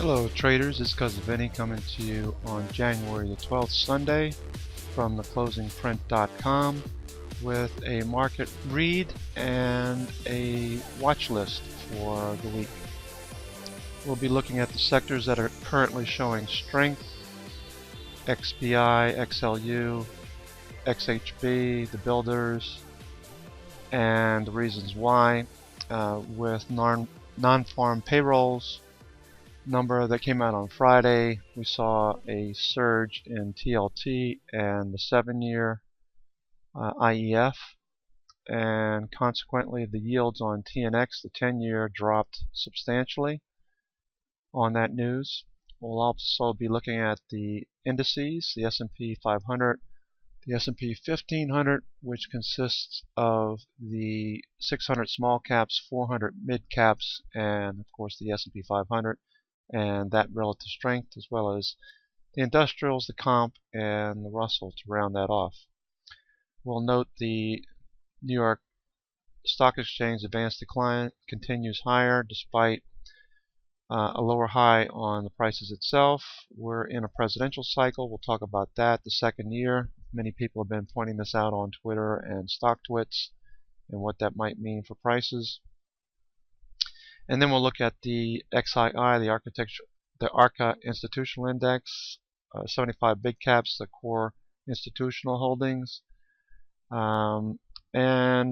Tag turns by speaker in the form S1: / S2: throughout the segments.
S1: Hello traders, it's Cousin Vinny coming to you on January the 12th, Sunday from theclosingprint.com with a market read and a watch list for the week. We'll be looking at the sectors that are currently showing strength: XBI, XLU, XHB, the builders, and the reasons why, with non-farm payrolls number that came out on Friday. We saw a surge in TLT and the 7-year IEF, and consequently the yields on TNX, the 10-year, dropped substantially on that news. We'll also be looking at the indices, the S&P 500, the S&P 1500, which consists of the 600 small caps, 400 mid caps, and of course the S&P 500, and that relative strength, as well as the industrials, the comp, and the Russell to round that off. We'll note the New York Stock Exchange advanced decline continues higher despite a lower high on the prices itself. We're in a presidential cycle. We'll talk about that, the second year. Many people have been pointing this out on Twitter and StockTwits and what that might mean for prices. And then we'll look at the XII, the ARCA Institutional Index, 75 big caps, the core institutional holdings. And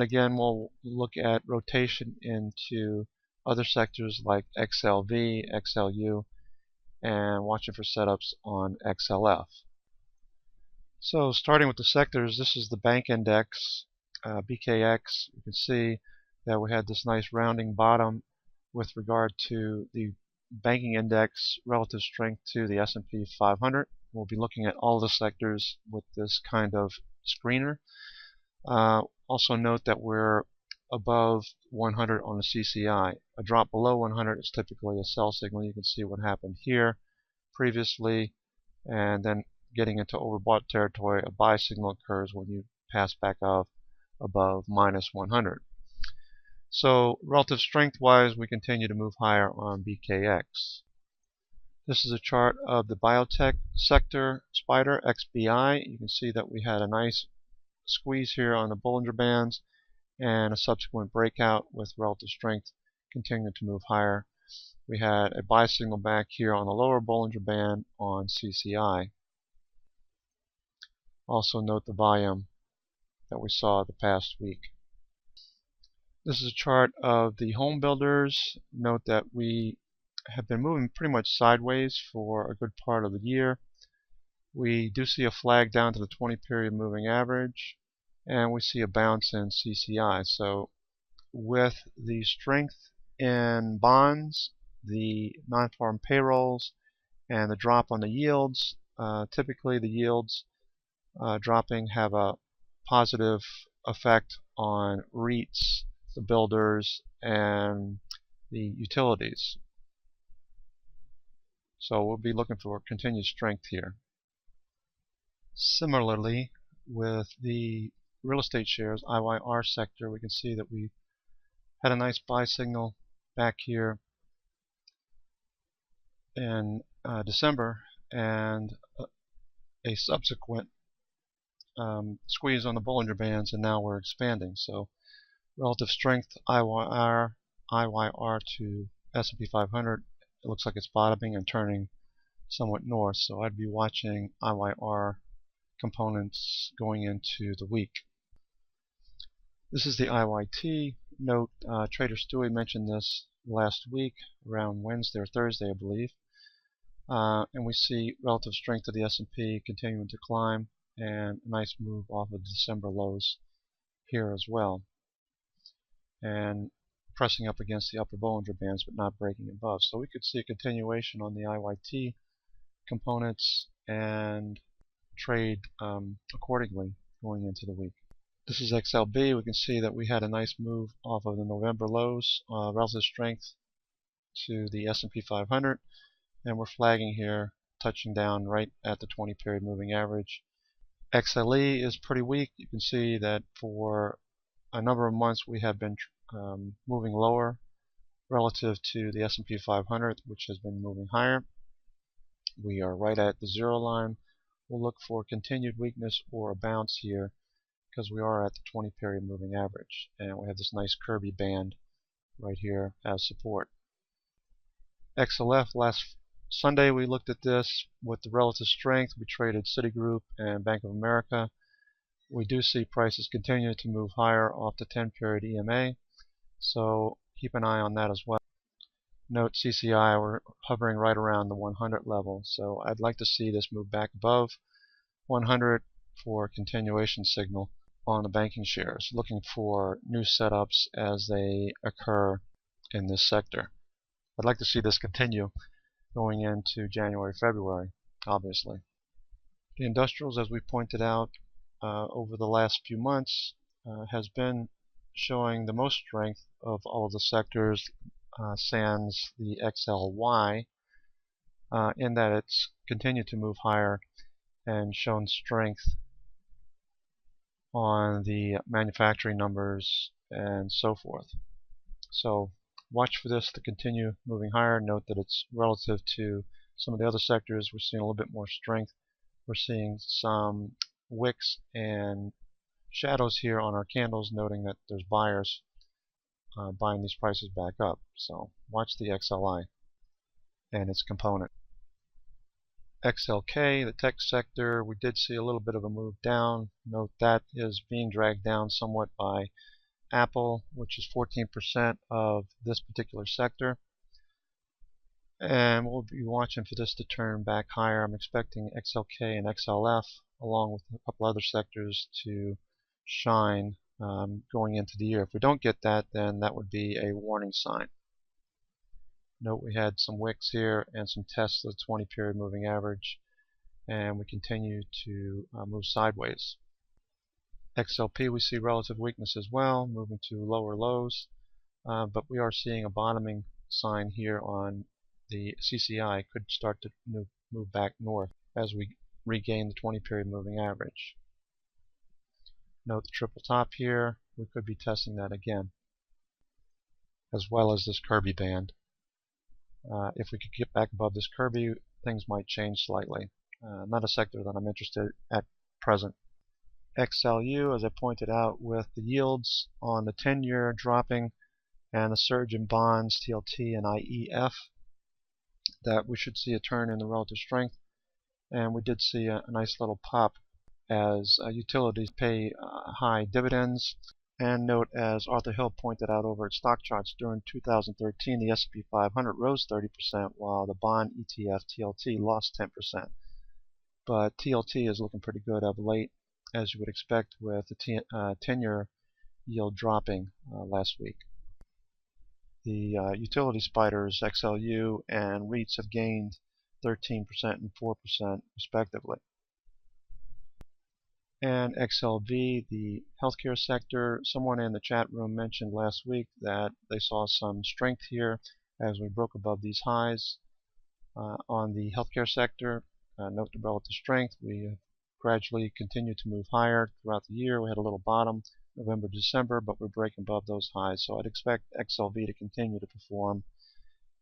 S1: again, we'll look at rotation into other sectors like XLV, XLU, and watching for setups on XLF. So starting with the sectors, this is the bank index, BKX. You can see that we had this nice rounding bottom with regard to the banking index relative strength to the S&P 500. We'll be looking at all the sectors with this kind of screener. Also note that we're above 100 on the CCI. A drop below 100 is typically a sell signal. You can see what happened here previously, and then getting into overbought territory, a buy signal occurs when you pass back up above minus 100. So relative strength wise, we continue to move higher on BKX. This is a chart of the biotech sector, SPDR, XBI. You can see that we had a nice squeeze here on the Bollinger Bands and a subsequent breakout with relative strength continuing to move higher. We had a buy signal back here on the lower Bollinger Band on CCI. Also note the volume that we saw the past week. This is a chart of the home builders. Note that we have been moving pretty much sideways for a good part of the year. We do see a flag down to the 20-period moving average, and we see a bounce in CCI. So with the strength in bonds, the non-farm payrolls, and the drop on the yields, typically the yields dropping have a positive effect on REITs, the builders, and the utilities. So we'll be looking for continued strength here. Similarly, with the real estate shares, IYR sector, we can see that we had a nice buy signal back here in December, and a subsequent squeeze on the Bollinger Bands, and now we're expanding. So relative strength, IYR to S&P 500, it looks like it's bottoming and turning somewhat north. So I'd be watching IYR components going into the week. This is the IYT. Note, Trader Stewie mentioned this last week around Wednesday or Thursday, I believe. And we see relative strength of the S&P continuing to climb, and a nice move off of December lows here as well, and pressing up against the upper Bollinger Bands but not breaking above. So we could see a continuation on the IYT components and trade accordingly going into the week. This is XLB. We can see that we had a nice move off of the November lows, relative strength to the S&P 500, and we're flagging here, touching down right at the 20-period moving average. XLE is pretty weak. You can see that for a number of months we have been moving lower relative to the S&P 500, which has been moving higher. We are right at the zero line. We'll look for continued weakness or a bounce here because we are at the 20 period moving average, and we have this nice Kirby band right here as support. XLF, last Sunday we looked at this with the relative strength. We traded Citigroup and Bank of America. We do see prices continue to move higher off the 10 period EMA, so keep an eye on that as well. Note CCI, we're hovering right around the 100 level, so I'd like to see this move back above 100 for a continuation signal on the banking shares, looking for new setups as they occur in this sector. I'd like to see this continue going into January, February, obviously. The industrials, as we pointed out over the last few months, has been showing the most strength of all of the sectors, sans the XLY, in that it's continued to move higher and shown strength on the manufacturing numbers and so forth. So watch for this to continue moving higher. Note that it's relative to some of the other sectors. We're seeing a little bit more strength. We're seeing some wicks and shadows here on our candles, noting that there's buyers buying these prices back up. So watch the XLI and its component. XLK, the tech sector, we did see a little bit of a move down. Note that is being dragged down somewhat by Apple, which is 14% of this particular sector. And we'll be watching for this to turn back higher. I'm expecting XLK and XLF, along with a couple other sectors, to shine going into the year. If we don't get that, then that would be a warning sign. Note we had some wicks here and some tests of the 20 period moving average, and we continue to move sideways. XLP, we see relative weakness as well, moving to lower lows, but we are seeing a bottoming sign here on the CCI. Could start to move back north as we regain the 20 period moving average. Note the triple top here, we could be testing that again, as well as this Kirby band. If we could get back above this Kirby, things might change slightly. Not a sector that I'm interested in at present. XLU, as I pointed out, with the yields on the 10-year dropping and the surge in bonds, TLT and IEF, that we should see a turn in the relative strength. And we did see a nice little pop as utilities pay high dividends. And note, as Arthur Hill pointed out over at Stock Charts, during 2013 the S&P 500 rose 30%, while the bond ETF TLT lost 10%. But TLT is looking pretty good of late, as you would expect, with the 10-year yield dropping last week. The utility spiders, XLU and REITs, have gained 13% and 4% respectively. And XLV, the healthcare sector, someone in the chat room mentioned last week that they saw some strength here as we broke above these highs on the healthcare sector. Note the relative strength. We gradually continue to move higher throughout the year. We had a little bottom November, December, but we're breaking above those highs. So I'd expect XLV to continue to perform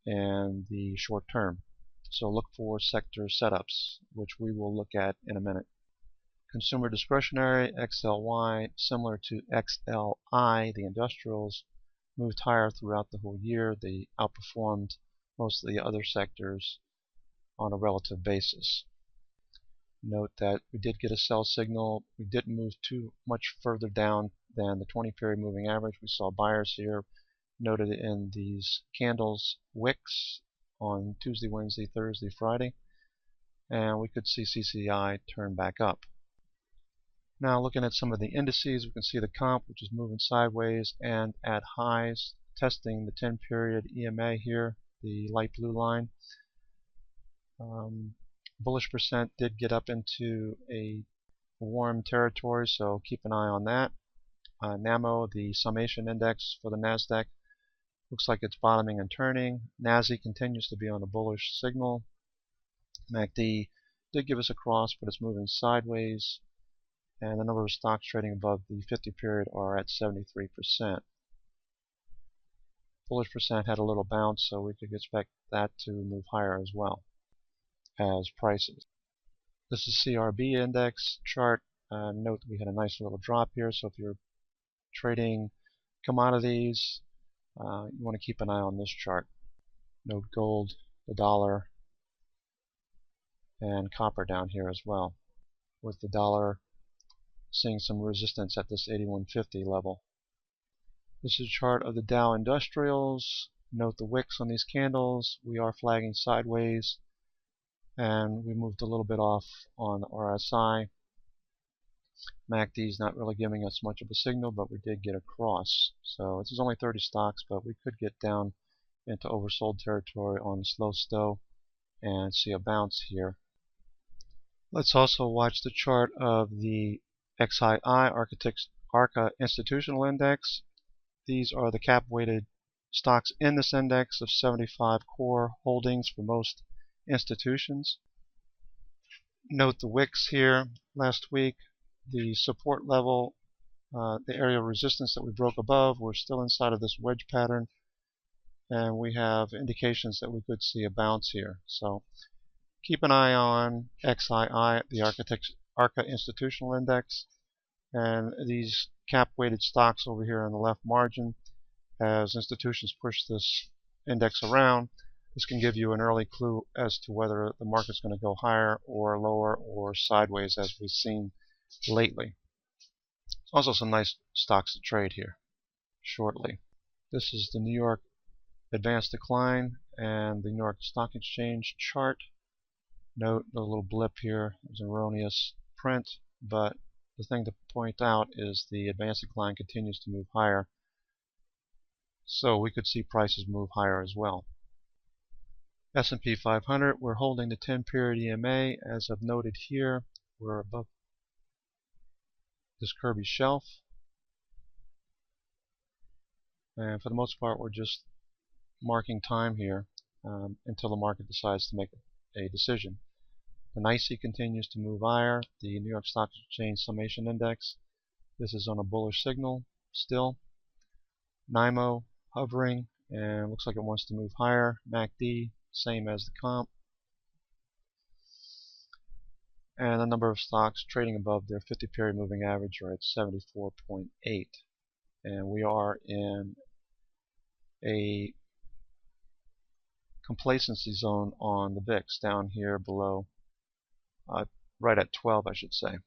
S1: in the short term. So look for sector setups, which we will look at in a minute. Consumer discretionary, XLY, similar to XLI, the industrials, moved higher throughout the whole year. They outperformed most of the other sectors on a relative basis. Note that we did get a sell signal. We didn't move too much further down than the 20 period moving average. We saw buyers here noted in these candles wicks on Tuesday, Wednesday, Thursday, Friday, and we could see CCI turn back up. Now looking at some of the indices, we can see the comp, which is moving sideways and at highs, testing the 10 period EMA here, the light blue line. Bullish percent did get up into a warm territory, so keep an eye on that. NAMO, the summation index for the NASDAQ, looks like it's bottoming and turning. NASI continues to be on a bullish signal. MACD did give us a cross, but it's moving sideways. And the number of stocks trading above the 50 period are at 73%. bullish percent had a little bounce, so we could expect that to move higher as well as prices. This is CRB index chart. Note that we had a nice little drop here, so if you're trading commodities, you want to keep an eye on this chart. Note gold, the dollar, and copper down here as well, with the dollar seeing some resistance at this 81.50 level. This is a chart of the Dow Industrials. Note the wicks on these candles. We are flagging sideways, and we moved a little bit off on the RSI. MACD is not really giving us much of a signal, but we did get a cross. So this is only 30 stocks, but we could get down into oversold territory on the slow stow and see a bounce here. Let's also watch the chart of the XII ARCA Institutional Index. These are the cap-weighted stocks in this index of 75 core holdings for most institutions. Note the wicks here last week. The support level, the area of resistance that we broke above, we're still inside of this wedge pattern, and we have indications that we could see a bounce here. So keep an eye on XII, the ARCA Institutional Index, and these cap-weighted stocks over here on the left margin. As institutions push this index around, this can give you an early clue as to whether the market's going to go higher or lower or sideways, as we've seen lately. Also some nice stocks to trade here shortly. This is the New York Advanced Decline and the New York Stock Exchange chart. Note the little blip here. It was an erroneous print, but the thing to point out is the Advanced Decline continues to move higher, so we could see prices move higher as well. S&P 500, we're holding the 10-period EMA. As I've noted here, we're above this Kirby shelf, and for the most part we're just marking time here until the market decides to make a decision. The NYSE continues to move higher. The New York Stock Exchange Summation Index, this is on a bullish signal still. NYMO hovering, and looks like it wants to move higher. MACD, same as the comp. And the number of stocks trading above their 50-period moving average are at 74.8. And we are in a complacency zone on the VIX down here below, right at 12, I should say.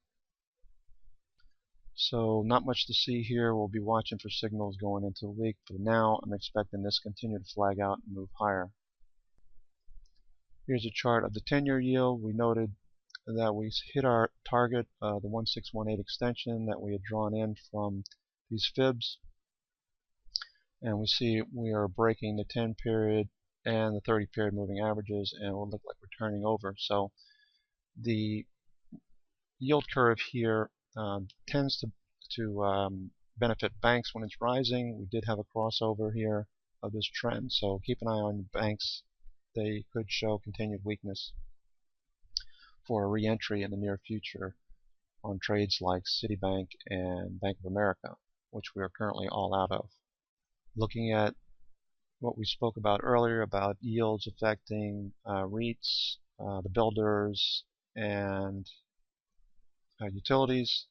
S1: So not much to see here. We'll be watching for signals going into the week. For now, I'm expecting this to continue to flag out and move higher. Here's a chart of the 10-year yield. We noted that we hit our target, the 1618 extension that we had drawn in from these fibs, and we see we are breaking the 10-period and the 30-period moving averages, and it will look like we're turning over. So the yield curve here tends to benefit banks when it's rising. We did have a crossover here of this trend, so keep an eye on banks. They could show continued weakness for a re-entry in the near future on trades like Citibank and Bank of America, which we are currently all out of. Looking at what we spoke about earlier about yields affecting REITs, the builders, and utilities.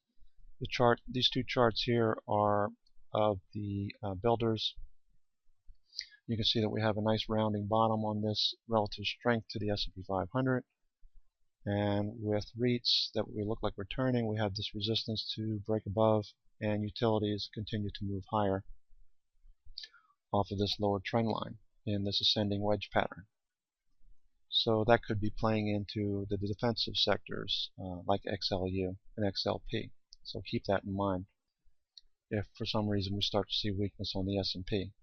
S1: These two charts here are of the builders. You can see that we have a nice rounding bottom on this relative strength to the S&P 500. And with REITs that we look like returning, we have this resistance to break above, and utilities continue to move higher off of this lower trend line in this ascending wedge pattern. So that could be playing into the defensive sectors like XLU and XLP. So keep that in mind if for some reason we start to see weakness on the S&P.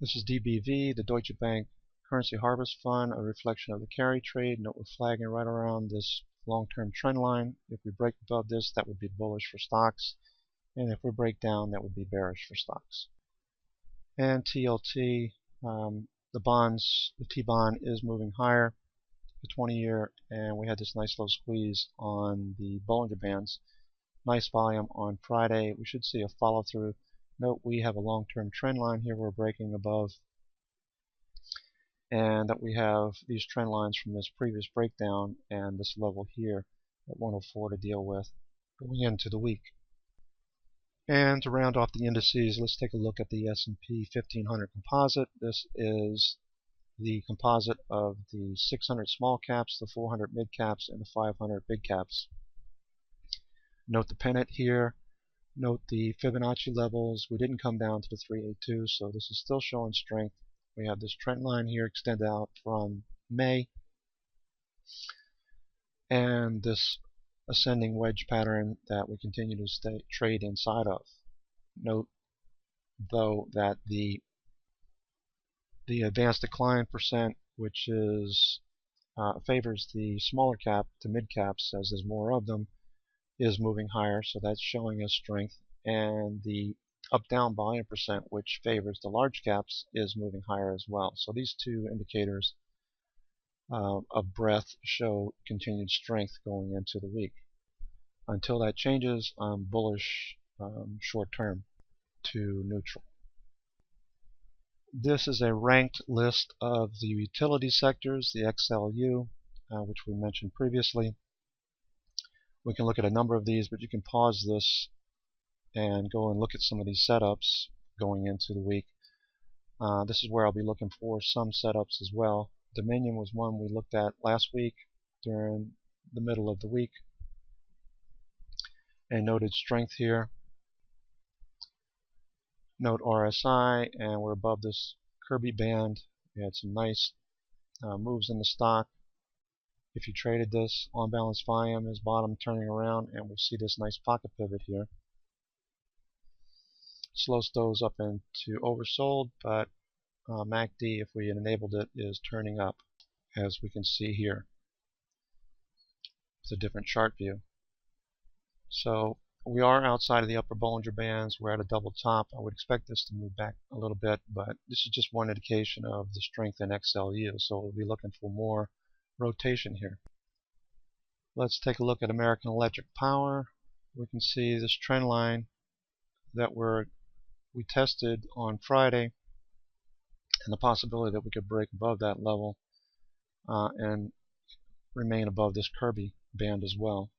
S1: This is DBV, the Deutsche Bank Currency Harvest Fund, a reflection of the carry trade. Note we're flagging right around this long-term trend line. If we break above this, that would be bullish for stocks, and if we break down, that would be bearish for stocks. And TLT, the bonds, the T-bond is moving higher, the 20-year, and we had this nice little squeeze on the Bollinger Bands. Nice volume on Friday. We should see a follow-through Note we have a long-term trend line here we're breaking above, and that we have these trend lines from this previous breakdown and this level here at 104 to deal with going into the week. And to round off the indices, let's take a look at the S&P 1500 composite. This is the composite of the 600 small caps, the 400 mid caps, and the 500 big caps. Note the pennant here. Note the Fibonacci levels. We didn't come down to the 382, so this is still showing strength. We have this trend line here extend out from May, and this ascending wedge pattern that we continue to trade inside of. Note though that the advanced decline percent, which is favors the smaller cap to mid caps as there's more of them, is moving higher, so that's showing us strength, and the up down volume percent, which favors the large caps, is moving higher as well. So these two indicators of breadth show continued strength going into the week. Until that changes, I'm bullish short term to neutral. This is a ranked list of the utility sectors, the XLU, which we mentioned previously. We can look at a number of these, but you can pause this and go and look at some of these setups going into the week. This is where I'll be looking for some setups as well. Dominion was one we looked at last week during the middle of the week and noted strength here. Note RSI, and we're above this Kirby band. We had some nice moves in the stock. If you traded this, on balance volume is bottom turning around, and we see this nice pocket pivot here. Slow stows up into oversold, but MACD, if we enabled it, is turning up, as we can see here. It's a different chart view. So we are outside of the upper Bollinger Bands. We're at a double top. I would expect this to move back a little bit, but this is just one indication of the strength in XLU, so we'll be looking for more rotation here. Let's take a look at American Electric Power. We can see this trend line that we tested on Friday, and the possibility that we could break above that level and remain above this Kirby band as well.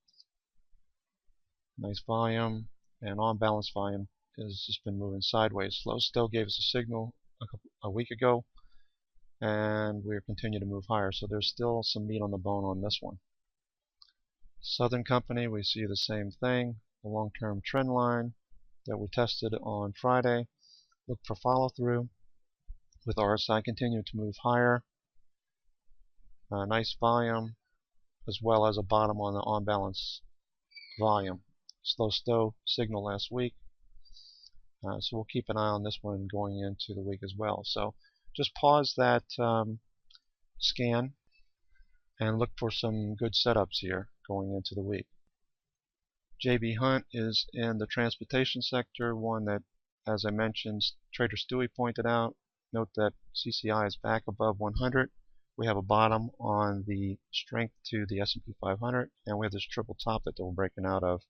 S1: Nice volume, and on balance volume has just been moving sideways. Slow still gave us a signal a week ago, and we're continuing to move higher, so there's still some meat on the bone on this one. Southern Company, we see the same thing, the long-term trend line that we tested on Friday. Look for follow-through with RSI continuing to move higher. Nice volume, as well as a bottom on the on-balance volume. Slow stow signal last week, so we'll keep an eye on this one going into the week as well. So just pause that scan and look for some good setups here going into the week. JB Hunt is in the transportation sector, one that, as I mentioned, Trader Stewie pointed out. Note that CCI is back above 100. We have a bottom on the strength to the S&P 500, and we have this triple top that we're breaking out of.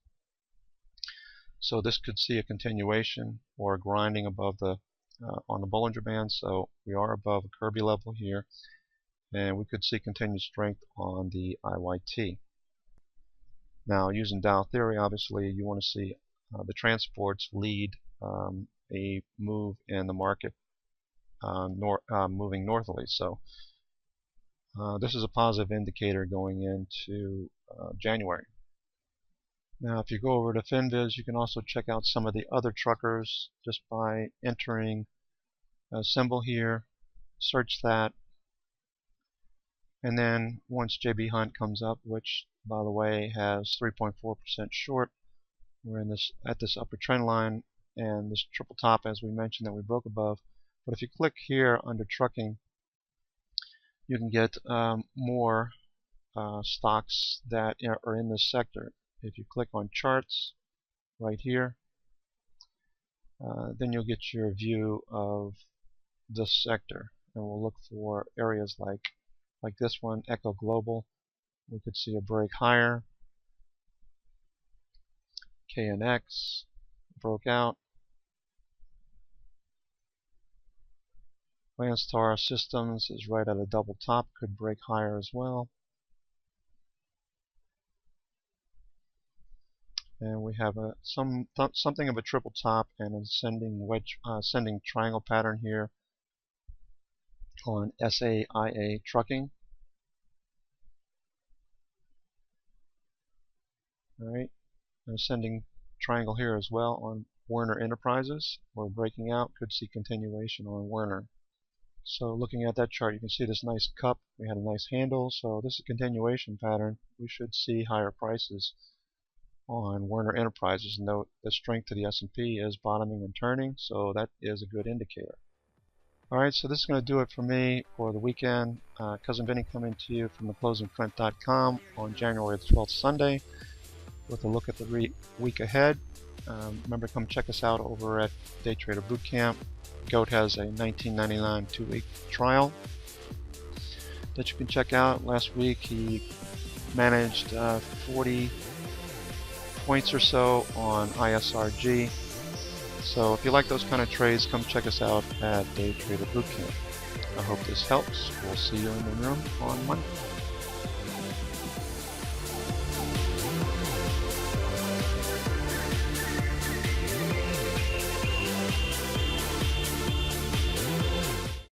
S1: So this could see a continuation or a grinding above the on the Bollinger Band. So we are above a Kirby level here, and we could see continued strength on the IYT. Now, using Dow theory, obviously you want to see the transports lead a move in the market moving northerly. So this is a positive indicator going into January. Now, if you go over to FinViz, you can also check out some of the other truckers just by entering a symbol here, search that, and then once JB Hunt comes up, which by the way has 3.4% short, we're in this at this upper trend line and this triple top, as we mentioned, that we broke above. But if you click here under trucking, you can get more stocks that are in this sector. If you click on charts right here, then you'll get your view of this sector, and we'll look for areas like this one, Echo Global. We could see a break higher. KNX broke out, Landstar Systems is right at a double top, could break higher as well. And we have something of a triple top and an ascending triangle pattern here on SAIA Trucking. All right, an ascending triangle here as well on Werner Enterprises. We're breaking out, could see continuation on Werner. So looking at that chart, you can see this nice cup. We had a nice handle, so this is a continuation pattern. We should see higher prices on Werner Enterprises. Note the strength to the S&P is bottoming and turning, so that is a good indicator. Alright, so this is going to do it for me for the weekend. Cousin Vinny coming to you from theclosingprint.com on January the 12th, Sunday, with a look at the week ahead. Remember, come check us out over at Day Trader Bootcamp. GOAT has a $19.99 2-week trial that you can check out. Last week he managed 40 points or so on ISRG. So if you like those kind of trades, come check us out at Day Trader Bootcamp. I hope this helps. We'll see you in the room on Monday.